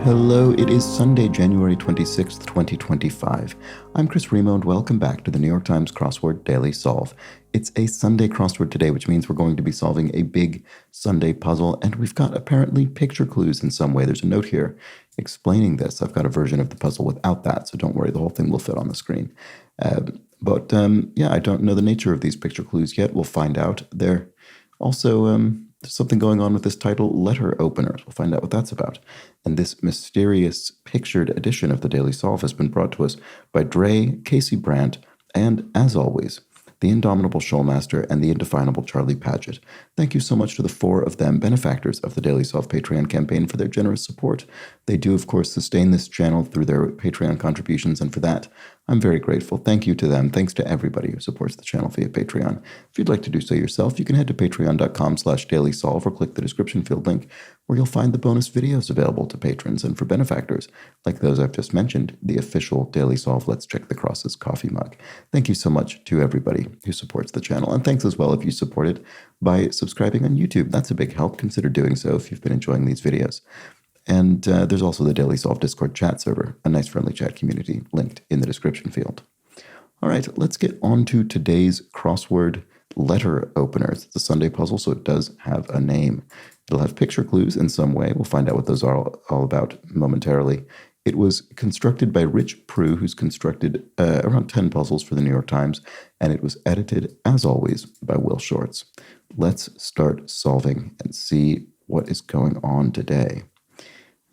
Hello, it is Sunday, January 26th, 2025. I'm Chris Remo, and welcome back to the New York Times Crossword Daily Solve. It's a Sunday crossword today, which means we're going to be solving a big Sunday puzzle, and we've got apparently picture clues in some way. There's a note here explaining this. I've got a version of the puzzle without that, so don't worry, the whole thing will fit on the screen. But I don't know the nature of these picture clues yet. We'll find out. They're also... there's something going on with this title, Letter Openers. We'll find out what that's about. And this mysterious pictured edition of the Daily Solve has been brought to us by Dre, Casey Brandt, and, as always, the indomitable Shoalmaster and the indefinable Charlie Paget. Thank you so much to the four of them, benefactors of the Daily Solve Patreon campaign, for their generous support. They do, of course, sustain this channel through their Patreon contributions, and for that, I'm very grateful. Thank you to them. Thanks to everybody who supports the channel via Patreon. If you'd like to do so yourself, you can head to patreon.com/dailysolve or click the description field link where you'll find the bonus videos available to patrons and for benefactors, like those I've just mentioned, the official Daily Solve Let's Check the Crosses coffee mug. Thank you so much to everybody who supports the channel. And thanks as well if you support it by subscribing on YouTube. That's a big help. Consider doing so if you've been enjoying these videos. And there's also the Daily Solve Discord chat server, a nice friendly chat community linked in the description field. All right, let's get on to today's crossword letter openers. It's a Sunday puzzle, so it does have a name. It'll have picture clues in some way. We'll find out what those are all about momentarily. It was constructed by Rich Prue, who's constructed around 10 puzzles for the New York Times, and it was edited, as always, by Will Shorts. Let's start solving and see what is going on today.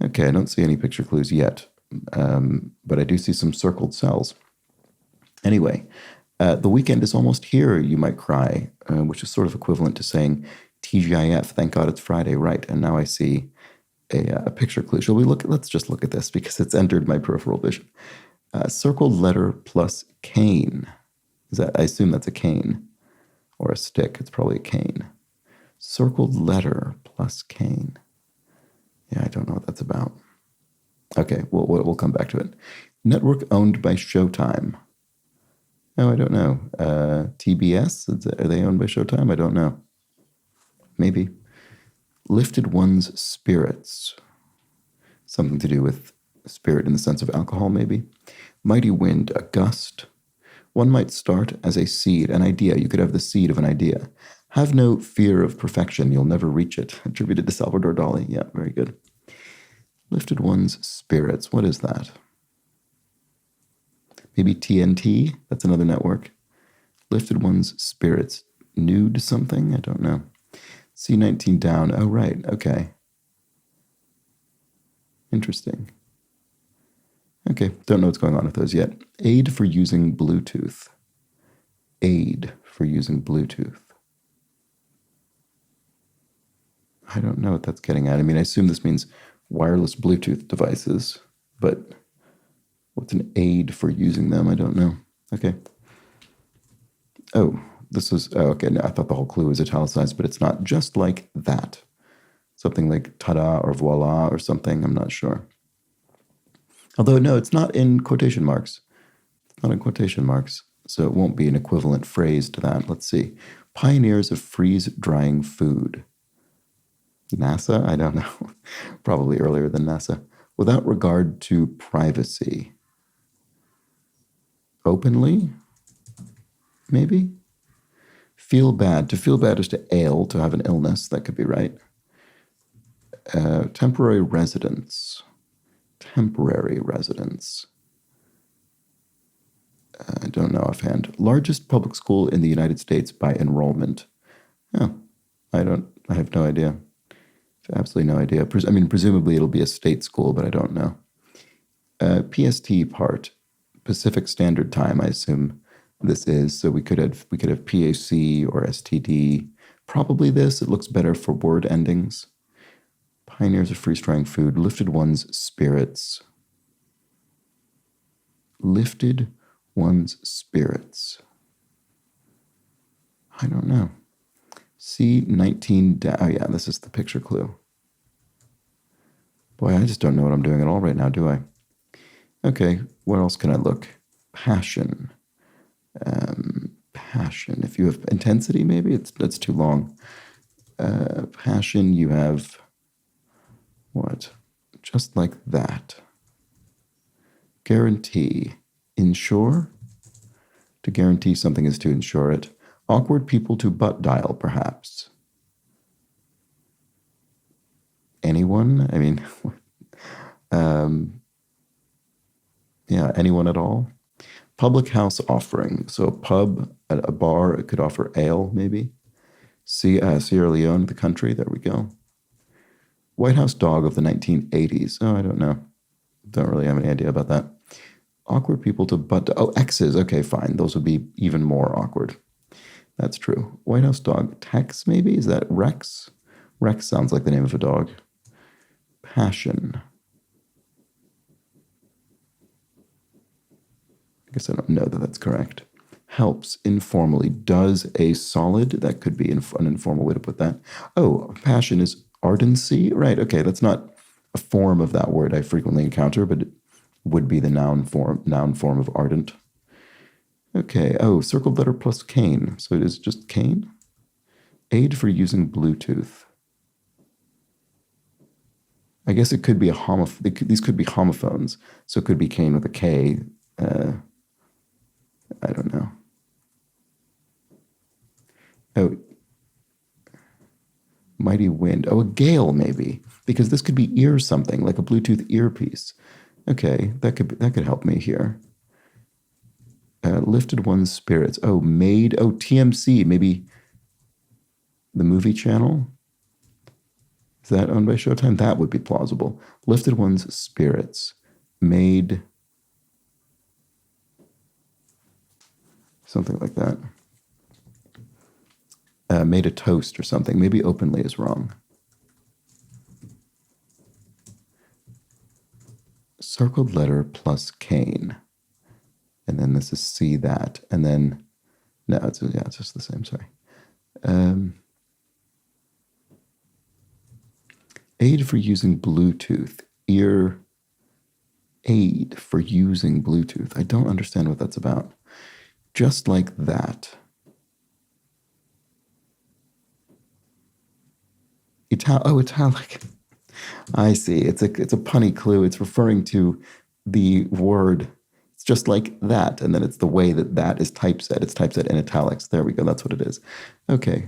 Okay, I don't see any picture clues yet, but I do see some circled cells. Anyway, the weekend is almost here, you might cry, which is sort of equivalent to saying TGIF, thank God it's Friday, right? And now I see a picture clue. Shall we look? Let's just look at this because it's entered my peripheral vision. Circled letter plus cane. I assume that's a cane or a stick. It's probably a cane. Circled letter plus cane. Yeah, I don't know what that's about. Okay, we'll come back to it. Network owned by Showtime. Oh, I don't know. TBS? Are they owned by Showtime? I don't know. Maybe. Lifted one's spirits. Something to do with spirit in the sense of alcohol, maybe. Mighty wind, a gust. One might start as a seed, an idea. You could have the seed of an idea. Have no fear of perfection, you'll never reach it. Attributed to Salvador Dali. Yeah, very good. Lifted one's spirits. What is that? Maybe TNT? That's another network. Lifted one's spirits. Nude something? I don't know. C19 down. Oh, right. Okay. Interesting. Okay, don't know what's going on with those yet. Aid for using Bluetooth. Aid for using Bluetooth. I don't know what that's getting at. I mean, I assume this means wireless Bluetooth devices, but what's an aid for using them? I don't know. Okay. Oh, okay. No, I thought the whole clue was italicized, but it's not. Just like that. Something like ta-da or voila or something. I'm not sure. Although, no, it's not in quotation marks. It's not in quotation marks, so it won't be an equivalent phrase to that. Let's see. Pioneers of freeze-drying food. NASA? I don't know. Probably earlier than NASA. Without regard to privacy. Openly? Maybe? Feel bad. To feel bad is to ail, to have an illness. That could be right. Temporary residence. Temporary residence. I don't know offhand. Largest public school in the United States by enrollment. Oh, I have no idea. Absolutely no idea. Presumably it'll be a state school, but I don't know. PST part, Pacific Standard Time, I assume this is. So we could have PAC or STD. Probably this. It looks better for word endings. Pioneers of freeze-drying food. Lifted one's spirits. Lifted one's spirits. I don't know. C19 down. Oh, yeah, this is the picture clue. Boy, I just don't know what I'm doing at all right now, do I? Okay, where else can I look? Passion. Passion. If you have intensity, maybe? That's too long. Passion, you have... what? Just like that. Guarantee. Insure. To guarantee something is to insure it. Awkward people to butt dial, perhaps. Anyone? I mean, yeah, anyone at all? Public house offering. So a pub, a bar, it could offer ale, maybe. Sierra Leone, the country. There we go. White House dog of the 1980s. Oh, I don't know. Don't really have any idea about that. Awkward people to butt. Oh, X's. Okay, fine. Those would be even more awkward. That's true. White House dog. Tex, maybe? Is that Rex? Rex sounds like the name of a dog. Passion. I guess I don't know that that's correct. Helps informally. Does a solid. That could be an informal way to put that. Oh, passion is ardency. Right. Okay. That's not a form of that word I frequently encounter, but it would be the noun form of ardent. Okay. Oh, circled letter plus cane. So it is just cane. Aid for using Bluetooth. I guess it could be these could be homophones. So it could be cane with a K. I don't know. Oh, mighty wind. Oh, a gale maybe, because this could be ear something like a Bluetooth earpiece. Okay, that could help me here. Lifted one's spirits. Oh, made. Oh, TMC. Maybe the movie channel. Is that owned by Showtime? That would be plausible. Lifted one's spirits. Made. Something like that. Made a toast or something. Maybe openly is wrong. Circled letter plus cane. And then this is see that. And then, no, it's just the same, sorry. Aid for using Bluetooth. Ear aid for using Bluetooth. I don't understand what that's about. Just like that. Italic. I see. It's a punny clue. It's referring to the word. It's just like that, and then it's the way that is typeset. It's typeset in italics. There we go. That's what it is. Okay.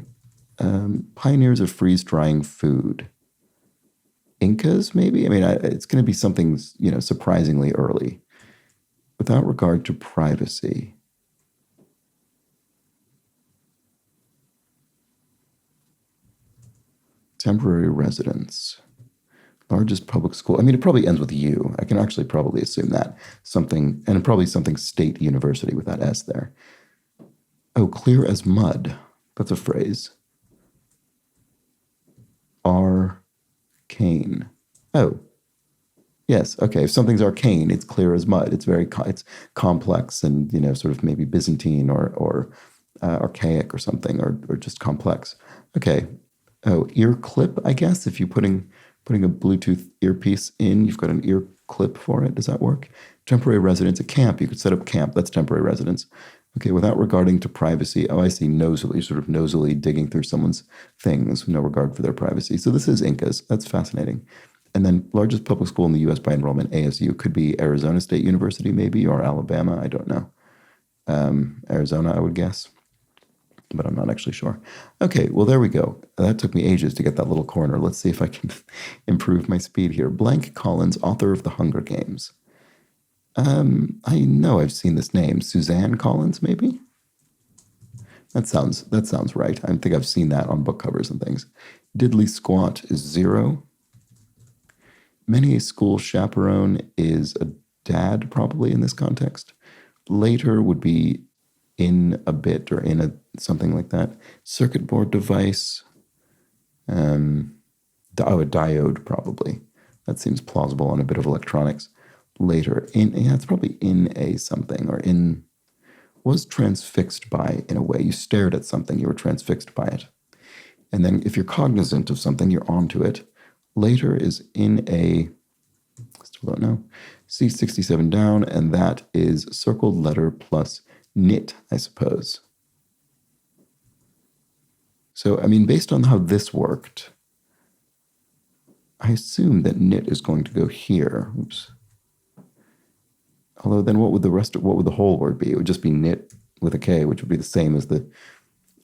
Pioneers of freeze-drying food. Incas, maybe? I mean, it's going to be something, surprisingly early. Without regard to privacy. Temporary residence. Largest public school. I mean, it probably ends with U. I can actually probably assume that. Something, and probably something state university with that S there. Oh, clear as mud. That's a phrase. Arcane. Oh, yes. Okay. If something's arcane, it's clear as mud. It's it's complex and, sort of maybe Byzantine or archaic or something, or just complex. Okay. Oh, ear clip, I guess. If you're putting a Bluetooth earpiece in, you've got an ear clip for it. Does that work? Temporary residence, a camp. You could set up camp. That's temporary residence. Okay, without regarding to privacy. Oh, I see. Nosily, sort of nosily digging through someone's things, no regard for their privacy. So this is Incas. That's fascinating. And then largest public school in the U.S. by enrollment, ASU, could be Arizona State University, maybe, or Alabama. I don't know. Arizona, I would guess. But I'm not actually sure. Okay, well, there we go. That took me ages to get that little corner. Let's see if I can improve my speed here. Blank Collins, author of The Hunger Games. I know I've seen this name. Suzanne Collins, maybe? That sounds right. I think I've seen that on book covers and things. Diddly squat is 0. Many a school chaperone is a dad, probably, in this context. Later would be in a bit or in something like that. Circuit board device. A diode, probably. That seems plausible on a bit of electronics. Later, it's probably in a something, or was transfixed by, in a way. You stared at something, you were transfixed by it. And then if you're cognizant of something, you're onto it. Later is in a, still don't know, C67 down, and that is circled letter plus knit, I suppose. So, I mean, based on how this worked, I assume that knit is going to go here. Oops. Although then what would the whole word be? It would just be knit with a K, which would be the same as the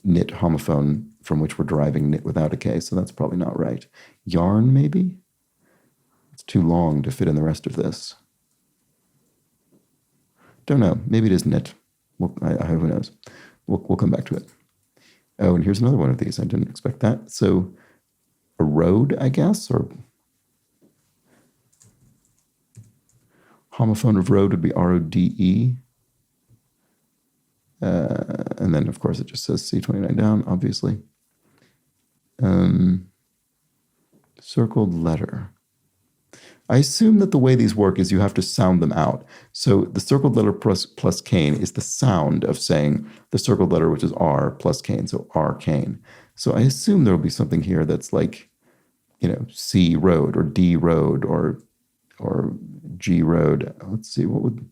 knit homophone from which we're deriving knit without a K, so that's probably not right. Yarn, maybe? It's too long to fit in the rest of this. Don't know. Maybe it is knit. Well, who knows? We'll come back to it. Oh, and here's another one of these. I didn't expect that. So a road, I guess, or homophone of road would be R-O-D-E. And then, of course, it just says C29 down, obviously. Circled letter. I assume that the way these work is you have to sound them out. So the circled letter plus cane is the sound of saying the circled letter, which is R plus cane, so arcane. So I assume there will be something here that's like, C road or D road or G road. Let's see, what would...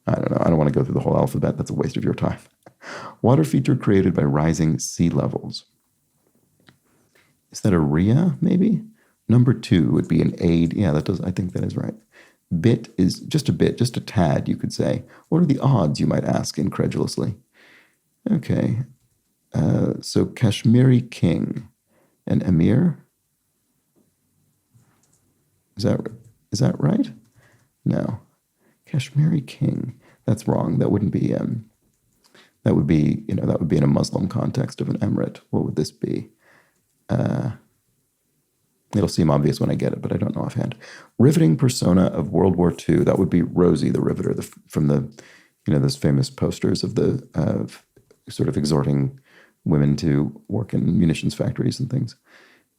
I don't know. I don't want to go through the whole alphabet. That's a waste of your time. Water feature created by rising sea levels. Is that a RIA, maybe? Number 2 would be an aid. Yeah, I think that is right. Bit is just a bit, just a tad, you could say. What are the odds, you might ask incredulously? Okay. So Kashmiri king and emir. Is that right? No. Kashmiri king. That's wrong. That wouldn't be that would be in a Muslim context of an emirate. What would this be? It'll seem obvious when I get it, but I don't know offhand. Riveting persona of World War II. That would be Rosie the Riveter, from the, those famous posters of sort of exhorting women to work in munitions factories and things.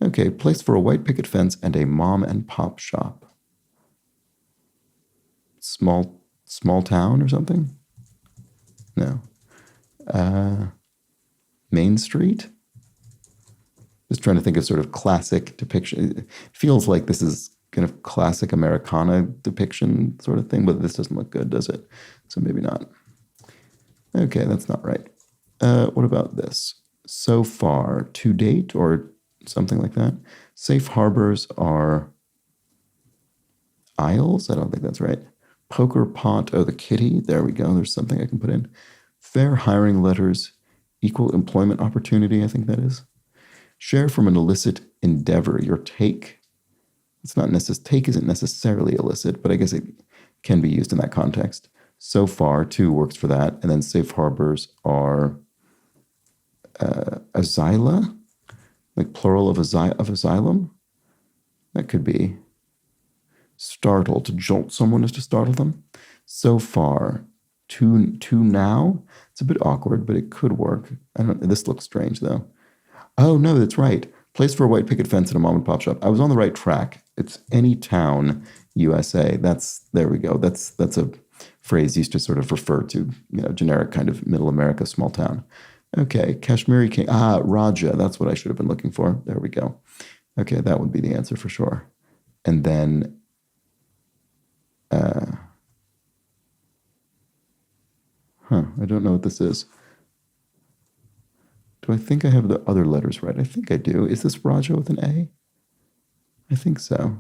Okay, place for a white picket fence and a mom and pop shop. Small town or something? No. Main Street? Just trying to think of sort of classic depiction. It feels like this is kind of classic Americana depiction sort of thing, but this doesn't look good, does it? So maybe not. Okay, that's not right. What about this? So far, to date, or something like that. Safe harbors are isles? I don't think that's right. Poker pot, oh, the kitty. There we go. There's something I can put in. Fair hiring letters, equal employment opportunity, I think that is. Share from an illicit endeavor, your take. It's not take isn't necessarily illicit, but I guess it can be used in that context. So far, to works for that. And then safe harbors are asyla, like plural of asylum. That could be. Startle, to jolt someone is to startle them. So far, to now. It's a bit awkward, but it could work. This looks strange though. Oh no, that's right. Place for a white picket fence and a mom and pop shop. I was on the right track. It's any town, USA. There we go. That's a phrase used to sort of refer to, generic kind of middle America small town. Okay, Kashmiri king. Raja. That's what I should have been looking for. There we go. Okay, that would be the answer for sure. And then I don't know what this is. Do I think I have the other letters right? I think I do. Is this Raja with an A? I think so.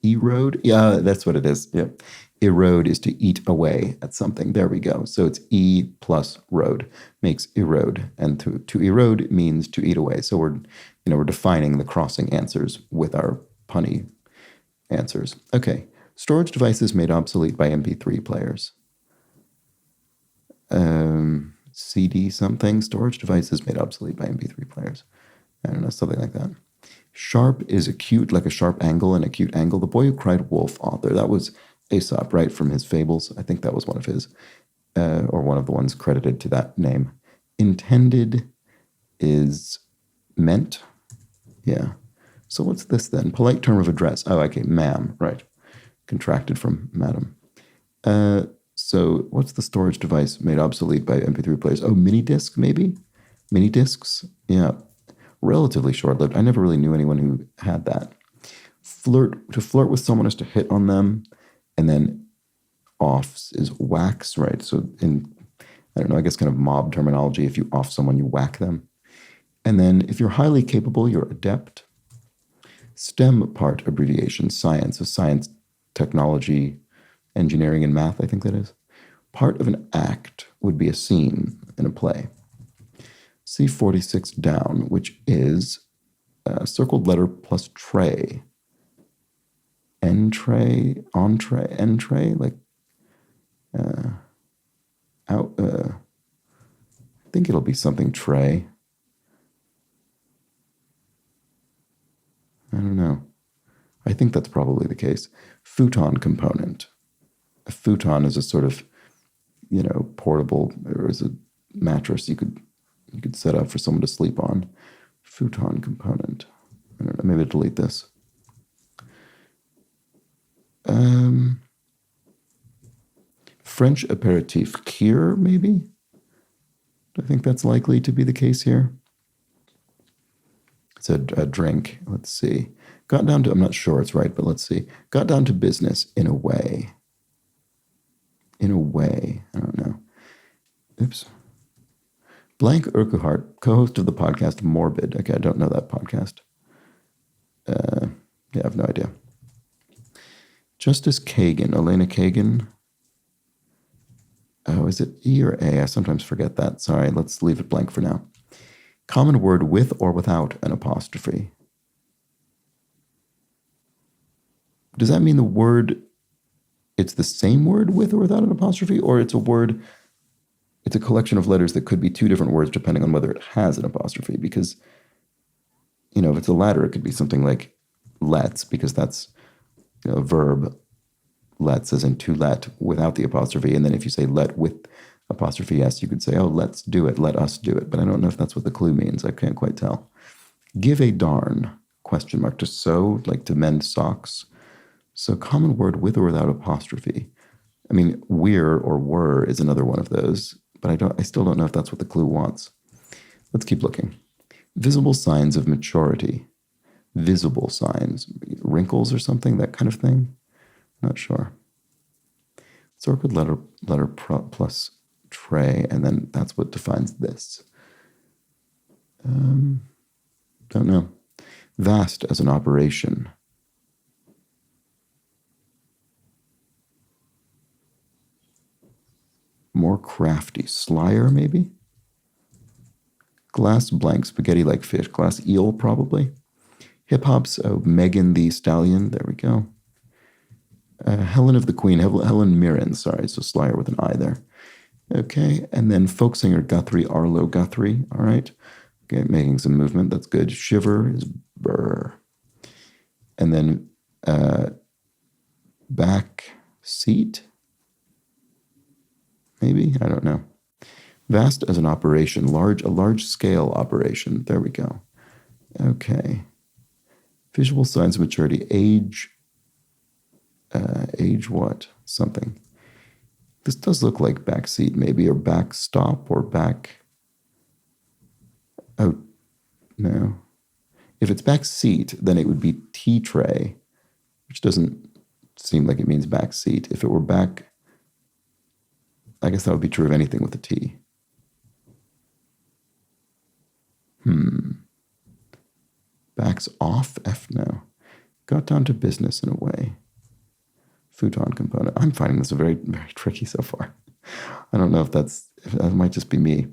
Erode? Yeah, that's what it is. Yep. Erode is to eat away at something. There we go. So it's E plus road makes erode. And to erode means to eat away. So we're defining the crossing answers with our punny answers. Okay. Storage devices made obsolete by MP3 players. CD something. Storage devices made obsolete by MP3 players. I don't know, something like that. Sharp is acute, like a sharp angle, an acute angle. The Boy Who Cried Wolf author. That was Aesop, right, from his fables. I think that was one of his, or one of the ones credited to that name. Intended is meant. Yeah. So what's this then? Polite term of address. Oh, okay, ma'am, right. Contracted from madam. So what's the storage device made obsolete by MP3 players? Oh, mini disc, maybe? Mini discs? Yeah. Relatively short-lived. I never really knew anyone who had that. To flirt with someone is to hit on them, and then offs is wax, right? So I don't know, I guess kind of mob terminology. If you off someone, you whack them. And then if you're highly capable, you're adept. STEM part abbreviation, science, so science, technology, engineering, and math, I think that is. Part of an act would be a scene in a play. C46 down, which is a circled letter plus tray. Entree, entree, like out. I think it'll be something tray. I don't know. I think that's probably the case. Futon component. A futon is a sort of, portable, or is a mattress you could set up for someone to sleep on. Futon component. I don't know. Maybe I'll delete this. French aperitif, kir, maybe? I think that's likely to be the case here. It's a drink. Let's see. Got down to, I'm not sure it's right, but let's see. Got down to business in a way. In a way. I don't know. Oops. Blank Urquhart, co-host of the podcast Morbid. Okay, I don't know that podcast. Yeah, I have no idea. Justice Kagan, Elena Kagan. Oh, is it E or A? I sometimes forget that. Sorry, let's leave it blank for now. Common word with or without an apostrophe. Does that mean the word, it's the same word with or without an apostrophe, or it's a word, it's a collection of letters that could be two different words depending on whether it has an apostrophe? Because, if it's the latter, it could be something like let's, because that's, a verb, let's as in to let without the apostrophe. And then if you say let with apostrophe S, you could say, oh, let's do it, let us do it. But I don't know if that's what the clue means. I can't quite tell. Give a darn, question mark, to sew, like to mend socks. So common word with or without apostrophe. I mean, we're or were is another one of those, but I still don't know if that's what the clue wants. Let's keep looking. Visible signs of maturity. Visible signs, wrinkles or something, that kind of thing. Not sure. Circled letter plus tray, and then that's what defines this. Don't know. Vast as an operation. More crafty. Slyer, maybe? Glass blank, spaghetti like fish. Glass eel, probably. Hip-hop's Megan the Stallion. There we go. Helen of the Queen. Helen Mirren, sorry. So Slyer with an I there. Okay, and then folk singer Guthrie, Arlo Guthrie. All right. Okay, making some movement. That's good. Shiver is burr. And then back seat. Maybe? I don't know. Vast as an operation. A large scale operation. There we go. Okay. Visual signs of maturity. Age what? Something. This does look like back seat, maybe, or back stop, or back. Oh, no. If it's back seat, then it would be tea tray, which doesn't seem like it means back seat. If it were back, I guess that would be true of anything with a T. Backs off? F no. Got down to business in a way. Futon component. I'm finding this very, very tricky so far. I don't know if that might just be me.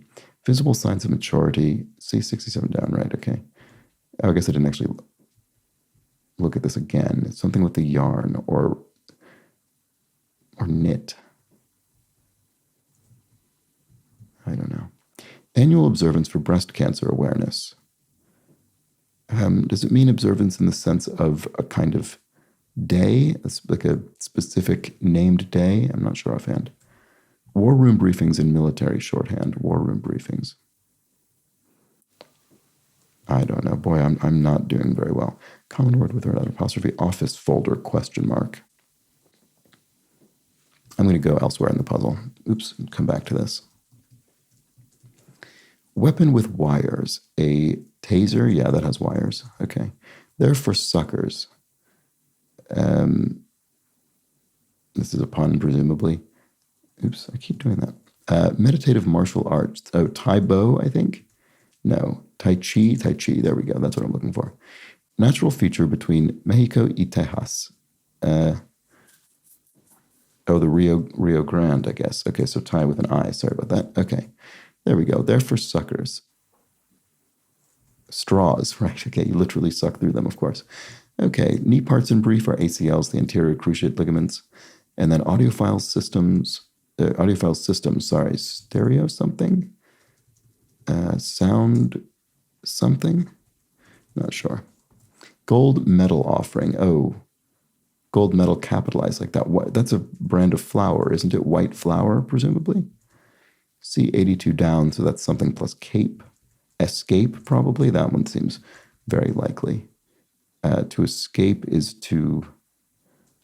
Visible signs of maturity. C67 down, right? Okay. Oh, I guess I didn't actually look at this again. It's something with the yarn or knit. I don't know. Annual observance for breast cancer awareness. Does it mean observance in the sense of a kind of day? It's like a specific named day? I'm not sure offhand. War room briefings in military shorthand. War room briefings. I don't know. Boy, I'm not doing very well. Common word with or without apostrophe. Office folder, question mark. I'm going to go elsewhere in the puzzle. Oops, come back to this. Weapon with wires. A taser, yeah, that has wires. Okay. They're for suckers. This is a pun, presumably. Oops, I keep doing that. Meditative martial arts. Oh, Tai Bo, I think. No, Tai Chi. Tai Chi. There we go. That's what I'm looking for. Natural feature between Mexico y Texas. Oh, the Rio Grande, I guess. Okay, so tie with an I. Sorry about that. Okay, there we go. They're for suckers. Straws, right? Okay, you literally suck through them, of course. Okay, knee parts in brief are ACLs, the anterior cruciate ligaments, and then audiophile systems. Sorry, stereo something, sound something. Not sure. Gold medal offering. Oh, gold medal capitalized like that. What? That's a brand of flour, isn't it? White flour, presumably. C82 down, so that's something plus cape. Escape, probably. That one seems very likely. To escape is to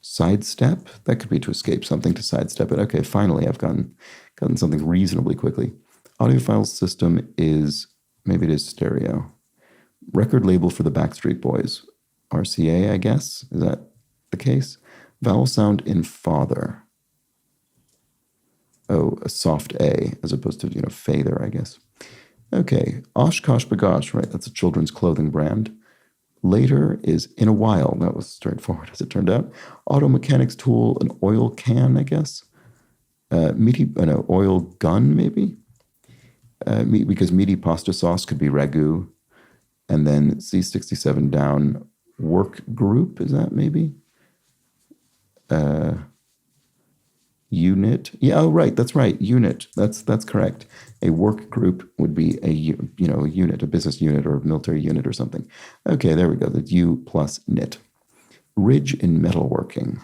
sidestep. That could be to escape something, to sidestep it. Okay, finally, I've gotten something reasonably quickly. Audiophile system is, maybe it is stereo. Record label for the Backstreet Boys. RCA, I guess. Is that the case? Vowel sound in father. Oh, a soft A, as opposed to, father, I guess. Okay, Oshkosh Bagosh, right? That's a children's clothing brand. Later is in a while. That was straightforward, as it turned out. Auto mechanics tool, an oil can, I guess. Oil gun, maybe. Because meaty pasta sauce could be ragu. And then C67 down, work group, is that maybe? Unit. Yeah, oh, right, that's right. Unit. That's correct. A work group would be a unit, a business unit or a military unit or something. Okay, there we go. The U plus knit. Ridge in metalworking.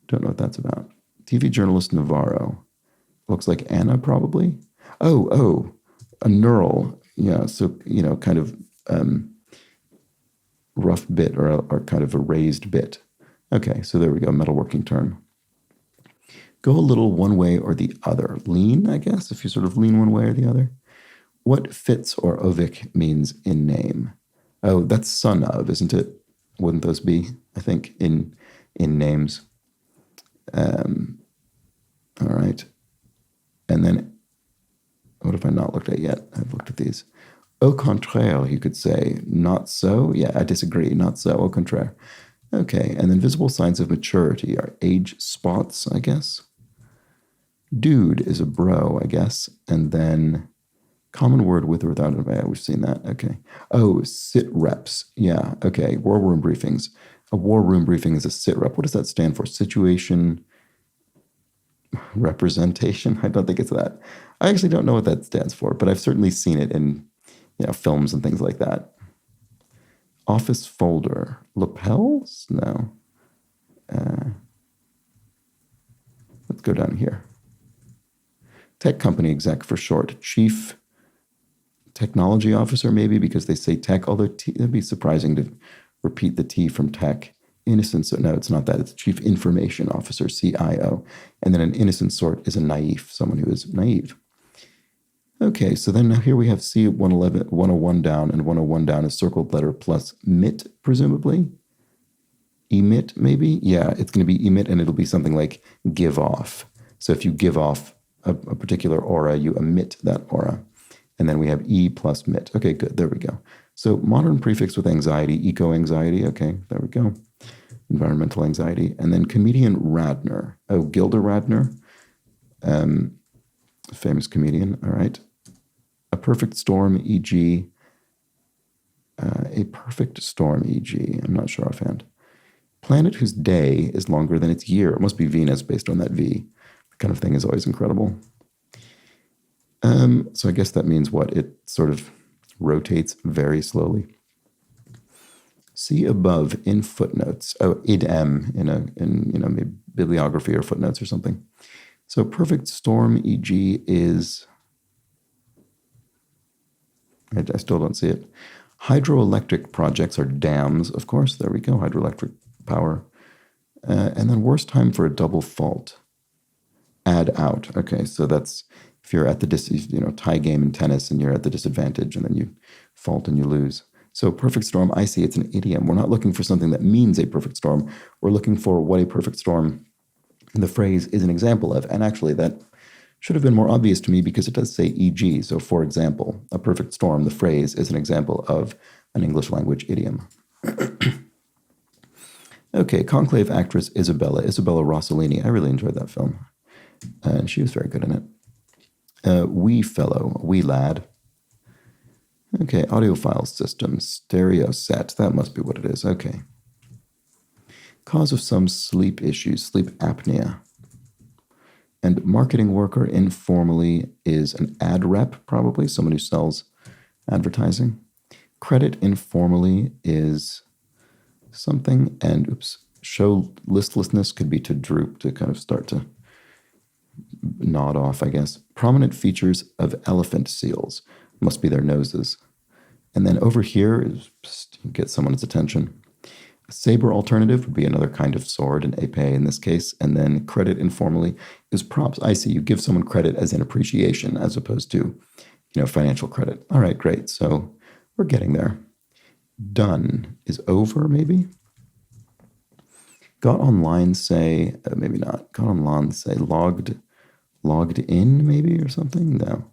Don't know what that's about. TV journalist Navarro. Looks like Anna, probably. Oh, a knurl. Yeah, so, kind of rough bit or kind of a raised bit. Okay, so there we go, metalworking term. Go a little one way or the other. Lean, I guess, if you sort of lean one way or the other. What Fitz or Ovik means in name? Oh, that's son of, isn't it? Wouldn't those be, I think, in names? All right. And then, what have I not looked at yet? I've looked at these. Au contraire, you could say. Not so? Yeah, I disagree. Not so. Au contraire. Okay, and then visible signs of maturity are age spots, I guess. Dude is a bro, I guess. And then common word with or without an I. We've seen that. Okay. Oh, sit reps. Yeah, okay. War room briefings. A war room briefing is a sit rep. What does that stand for? Situation representation? I don't think it's that. I actually don't know what that stands for, but I've certainly seen it in films and things like that. Office folder. Lapels? No. Let's go down here. Tech company exec for short. Chief technology officer, maybe, because they say tech, although it'd be surprising to repeat the T from tech. Innocent, so no, it's not that. It's chief information officer, CIO. And then an innocent sort is a naif, someone who is naive. Okay, so then now here we have C111, 101 down, and 101 down is circled letter plus mit, presumably. Emit, maybe? Yeah, it's going to be emit, and it'll be something like give off. So if you give off a particular aura, you emit that aura. And then we have E plus mit. Okay, good. There we go. So modern prefix with anxiety, eco-anxiety. Okay, there we go. Environmental anxiety. And then comedian Radner. Oh, Gilda Radner. Famous comedian. All right. A perfect storm, e.g. A perfect storm, e.g. I'm not sure offhand. Planet whose day is longer than its year. It must be Venus based on that V. That kind of thing is always incredible. So I guess that means what? It sort of rotates very slowly. See above in footnotes. Oh, idem in maybe bibliography or footnotes or something. So perfect storm, e.g. is, I still don't see it. Hydroelectric projects are dams, of course. There we go, hydroelectric power. And then worst time for a double fault. Add out. Okay, so that's if you're at the tie game in tennis and you're at the disadvantage and then you fault and you lose. So perfect storm, I see it's an idiom. We're not looking for something that means a perfect storm. We're looking for what a perfect storm in the phrase is an example of. And actually that should have been more obvious to me because it does say e.g. So, for example, a perfect storm, the phrase, is an example of an English language idiom. Okay, Conclave actress Isabella Rossellini. I really enjoyed that film, and she was very good in it. Wee fellow, wee lad. Okay, audiophile system, stereo set. That must be what it is. Okay. Cause of some sleep issues, sleep apnea. And marketing worker informally is an ad rep, probably, someone who sells advertising. Credit informally is something, and show listlessness could be to droop, to kind of start to nod off, I guess. Prominent features of elephant seals must be their noses. And then over here is get someone's attention. A saber alternative would be another kind of sword, an épée in this case. And then credit informally is props. I see. You give someone credit as in appreciation as opposed to, financial credit. All right, great. So we're getting there. Done is over, maybe. Got online, say, maybe not. Got online, say, logged in, maybe, or something? No.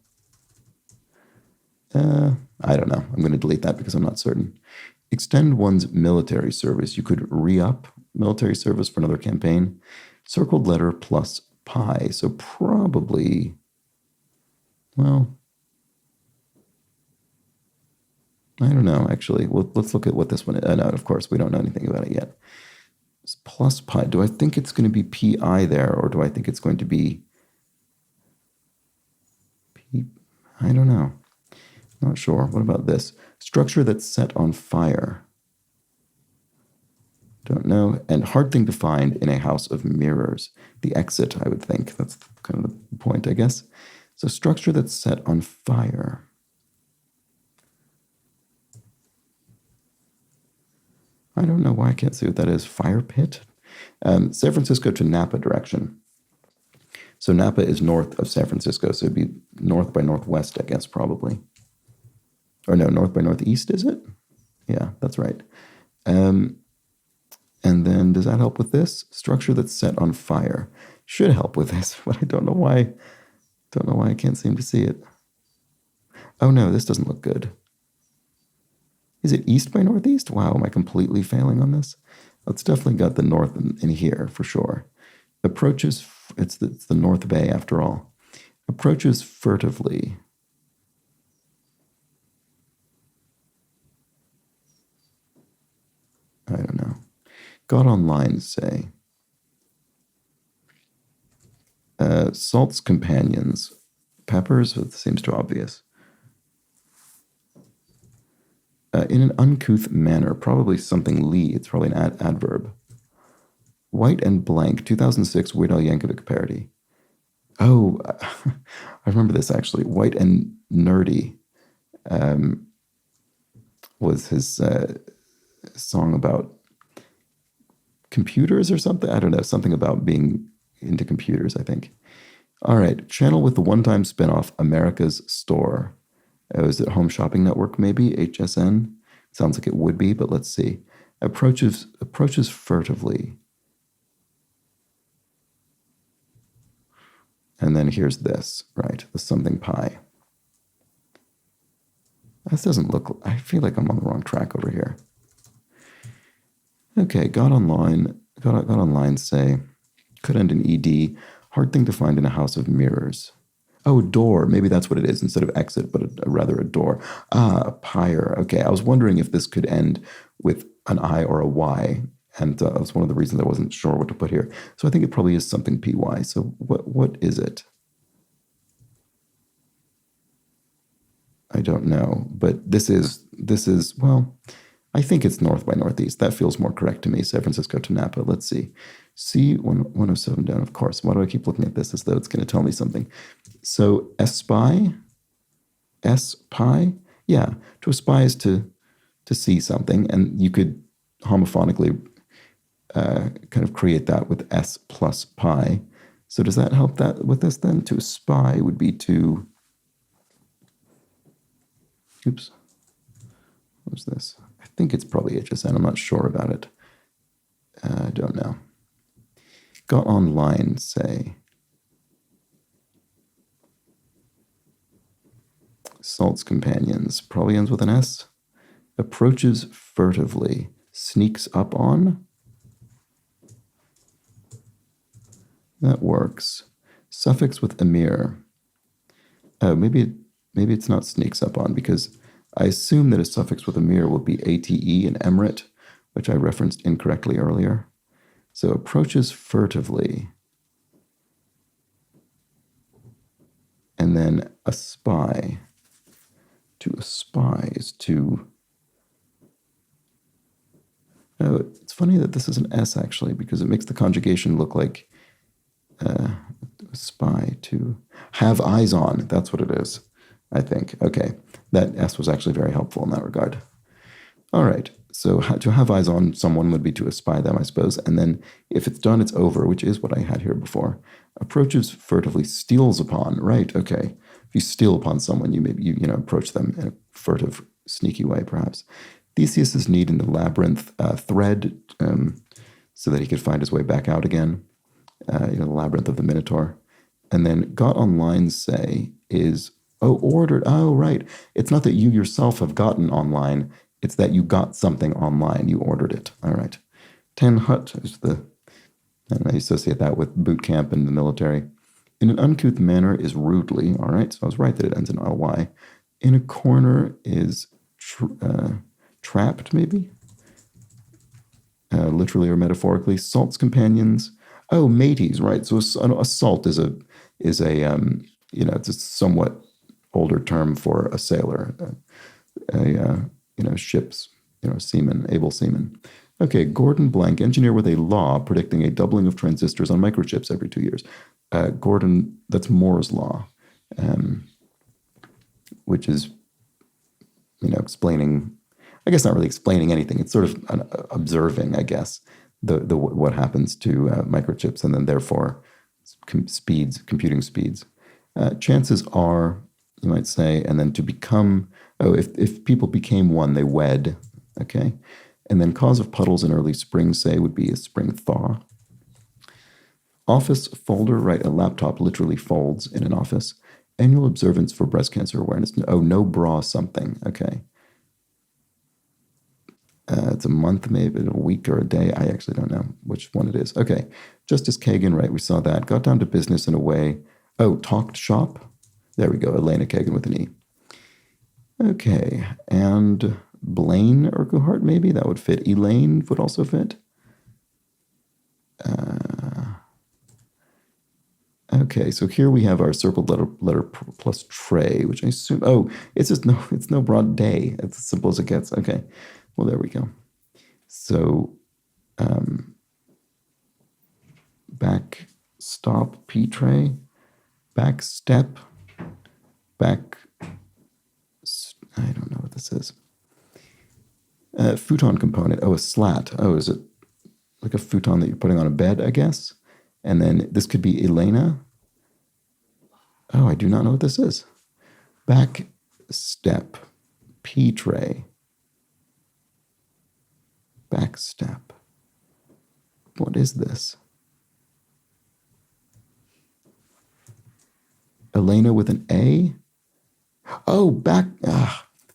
I don't know. I'm going to delete that because I'm not certain. Extend one's military service. You could re-up military service for another campaign. Circled letter plus pi. So probably, well, I don't know, actually. Let's look at what this one is. No, of course, we don't know anything about it yet. It's plus pi. Do I think it's going to be pi there, or do I think it's going to be p? I don't know. Not sure. What about this? Structure that's set on fire. Don't know. And hard thing to find in a house of mirrors. The exit, I would think. That's kind of the point, I guess. So structure that's set on fire. I don't know why I can't see what that is. Fire pit? San Francisco to Napa direction. So Napa is north of San Francisco, so it'd be north by northwest, I guess, probably. Or no, north by northeast, is it? Yeah, that's right. And then does that help with this? Structure that's set on fire. Should help with this, but I don't know why. Don't know why I can't seem to see it. Oh no, this doesn't look good. Is it east by northeast? Wow, am I completely failing on this? It's definitely got the north in here for sure. Approaches, it's the North Bay after all. Approaches furtively. I don't know. Got online, say. Salt's companions. Peppers, it seems too obvious. In an uncouth manner, probably something Lee. It's probably an adverb. White and Blank, 2006 Weird Al Yankovic parody. Oh, I remember this actually. White and Nerdy was his song about computers or something. I don't know, something about being into computers, I think. All right, channel with the one-time spinoff, America's Store. Is it Home Shopping Network, maybe? HSN? Sounds like it would be, but let's see. Approaches furtively. And then here's this, right? The something pi. This doesn't look... I feel like I'm on the wrong track over here. Okay, got online, say, could end in ED. Hard thing to find in a house of mirrors. Oh, door. Maybe that's what it is instead of exit, but rather a door. A pyre. Okay, I was wondering if this could end with an I or a Y, and that's one of the reasons I wasn't sure what to put here. So I think it probably is something PY. So what is it? I don't know, but this is well, I think it's north by northeast. That feels more correct to me. San Francisco to Napa. Let's see. C107 down, of course. Why do I keep looking at this as though it's going to tell me something? So espy? S-pi? Yeah. To espy is to see something, and you could homophonically kind of create that with S plus pi. So does that help that with this then? To spy would be to... Oops. What's this? I think it's probably HSN. I'm not sure about it. I don't know. Got online, say. Salt's companions, probably ends with an S. Approaches furtively, sneaks up on. That works. Suffix with emir. Oh, maybe it's not sneaks up on, because I assume that a suffix with emir will be ate and emirate, which I referenced incorrectly earlier. So approaches furtively. And then espy. To espy is to... Oh, it's funny that this is an S, actually, because it makes the conjugation look like spy, to have eyes on. That's what it is, I think. Okay, that S was actually very helpful in that regard. All right, so to have eyes on someone would be to espy them, I suppose. And then if it's done, it's over, which is what I had here before. Approaches furtively, steals upon. Right, okay. If you steal upon someone, you maybe you approach them in a furtive, sneaky way, perhaps. Theseus's need in the labyrinth thread, so that he could find his way back out again. The labyrinth of the Minotaur. And then got online, say, is, ordered. Oh, right. It's not that you yourself have gotten online. It's that you got something online. You ordered it. All right. Ten hut is I associate that with boot camp and the military. In an uncouth manner is rudely. All right. So I was right that it ends in ly. In a corner is trapped, maybe? Literally or metaphorically. Salt's companions. Oh, mateys, right. So a salt is a it's a somewhat older term for a sailor, ships, seaman, able seaman. Okay, Gordon Blank, engineer with a law predicting a doubling of transistors on microchips every 2 years. Gordon, that's Moore's law, which is, explaining, I guess not really explaining anything. It's sort of observing, I guess, the what happens to microchips, and then therefore computing speeds. Chances are, you might say, and then to become, if people became one, they wed, okay? And then cause of puddles in early spring, say, would be a spring thaw. Office folder, right, a laptop literally folds in an office. Annual observance for breast cancer awareness. No bra something, okay. It's a month, maybe a week or a day. I actually don't know which one it is. Okay. Justice Kagan, right, we saw that. Got down to business in a way. Oh, talked shop. There we go. Elena Kagan with an E. Okay. And Blaine Urquhart, maybe? That would fit. Elaine would also fit. Okay, so here we have our circled letter plus tray, which I assume, it's no broad day. It's as simple as it gets. Okay. Well, there we go. So, back stop P tray, back step, back. I don't know what this is. Futon component. A slat. Is it like a futon that you're putting on a bed? I guess. And then this could be Elena. I do not know what this is. Back step P tray. Back step. What is this? Elena with an A?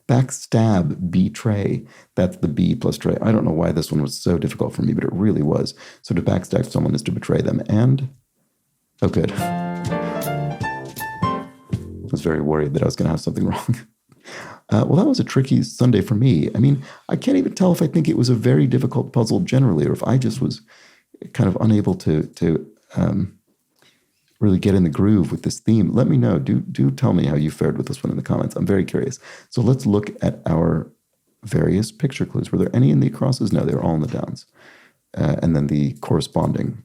Backstab, betray. That's the B plus tray. I don't know why this one was so difficult for me, but it really was. So to backstab someone is to betray them. And, good. I was very worried that I was going to have something wrong. Well, that was a tricky Sunday for me. I mean, I can't even tell if I think it was a very difficult puzzle generally, or if I just was kind of unable to really get in the groove with this theme. Let me know. Do tell me how you fared with this one in the comments. I'm very curious. So let's look at our various picture clues. Were there any in the acrosses? No, they were all in the downs. And then the corresponding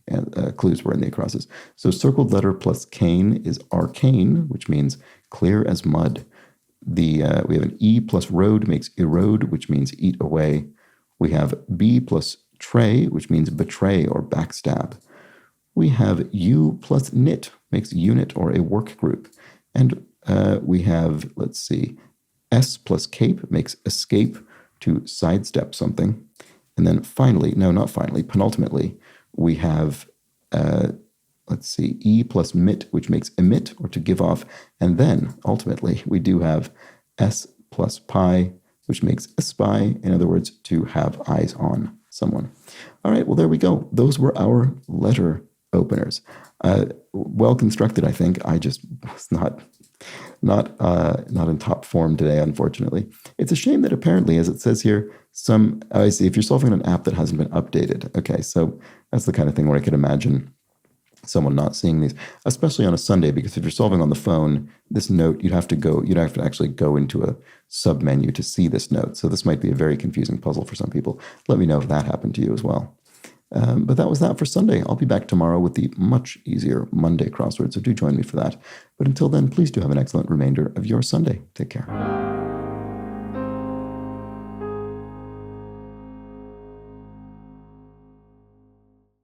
clues were in the acrosses. So circled letter plus cane is arcane, which means clear as mud. We have an E plus road makes erode, which means eat away. We have B plus tray, which means betray or backstab. We have U plus knit makes unit or a work group. And we have, S plus cape makes escape to sidestep something. And then penultimately, we have, E plus mit, which makes emit or to give off. And then, ultimately, we do have S plus pi, which makes a spy. In other words, to have eyes on someone. All right, well, there we go. Those were our letter openers. Well constructed, I think. I just was not in top form today, unfortunately. It's a shame that apparently, as it says here, I see, if you're solving an app that hasn't been updated. Okay, so that's the kind of thing where I could imagine someone not seeing these, especially on a Sunday, because if you're solving on the phone, this note, you'd have to actually go into a sub menu to see this note. So this might be a very confusing puzzle for some people. Let me know if that happened to you as well. But that was that for Sunday. I'll be back tomorrow with the much easier Monday crossword, so do join me for that. But until then, please do have an excellent remainder of your Sunday. Take care.